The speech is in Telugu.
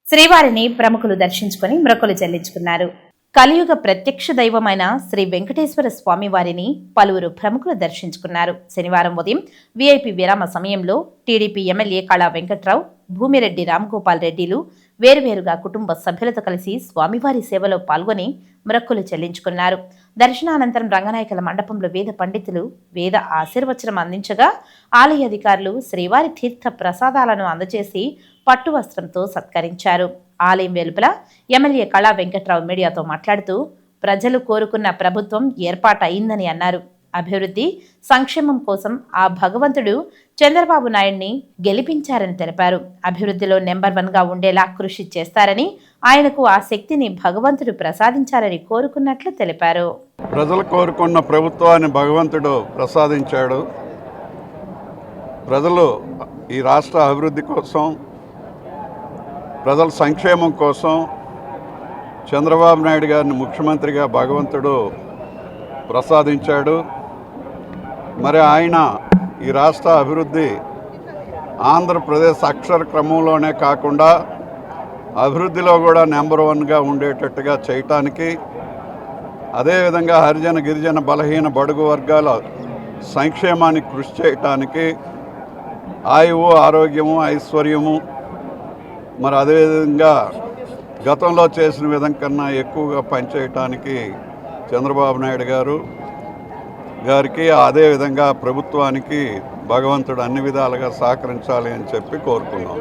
శ్రీవారిని ప్రముఖులు దర్శించుకుని మొక్కులు చెల్లించుకున్నారు. కలియుగ ప్రత్యక్ష దైవమైన శ్రీ వెంకటేశ్వర స్వామి వారిని పలువురు ప్రముఖులు దర్శించుకున్నారు. శనివారం ఉదయం వీఐపీ విరామ సమయంలో టీడీపీ ఎమ్మెల్యే కళా వెంకట్రావు, భూమిరెడ్డి రామగోపాల్ రెడ్డిలు వేరువేరుగా కుటుంబ సభ్యులతో కలిసి స్వామివారి సేవలో పాల్గొని మొక్కులు చెల్లించుకున్నారు. దర్శనానంతరం రంగనాయకుల మండపంలో వేద పండితులు వేద ఆశీర్వచనం అందించగా ఆలయ అధికారులు శ్రీవారి తీర్థ ప్రసాదాలను అందజేసి పట్టు వస్త్రంతో సత్కరించారు. ఆలయం వెలుపల ఎమ్మెల్యే కళా వెంకట్రావు మీడియాతో మాట్లాడుతూ ప్రజలు కోరుకున్న ప్రభుత్వం ఏర్పాటయిందని అన్నారు. అభివృద్ధి సంక్షేమం కోసం ఆ భగవంతుడు చంద్రబాబు నాయుడిని గెలిపించారని తెలిపారు. అభివృద్ధిలో నెంబర్ 1గా ఉండేలా కృషి చేస్తారని, ఆయనకు ఆ శక్తిని భగవంతుడు ప్రసాదించాలని కోరుకున్నట్లు తెలిపారు. ప్రజలు కోరుకున్న ప్రభుత్వాన్ని భగవంతుడు ప్రసాదించాడు. ప్రజలు ఈ రాష్ట్ర అభివృద్ధి కోసం, ప్రజల సంక్షేమం కోసం చంద్రబాబు నాయుడు గారిని ముఖ్యమంత్రిగా భగవంతుడు ప్రసాదించాడు. మరి ఆయన ఈ రాష్ట్ర అభివృద్ధి ఆంధ్రప్రదేశ్ అక్షర క్రమంలోనే కాకుండా అభివృద్ధిలో కూడా నెంబర్ 1గా ఉండేటట్టుగా చేయటానికి, అదేవిధంగా హరిజన గిరిజన బలహీన బడుగు వర్గాల సంక్షేమానికి కృషి చేయటానికి, ఆయువు ఆరోగ్యము ఐశ్వర్యము మరి అదేవిధంగా గతంలో చేసిన విధం కన్నా ఎక్కువగా పనిచేయటానికి చంద్రబాబు నాయుడు గారికి అదేవిధంగా ప్రభుత్వానికి భగవంతుడు అన్ని విధాలుగా సహకరించాలి అని చెప్పి కోరుకున్నాం.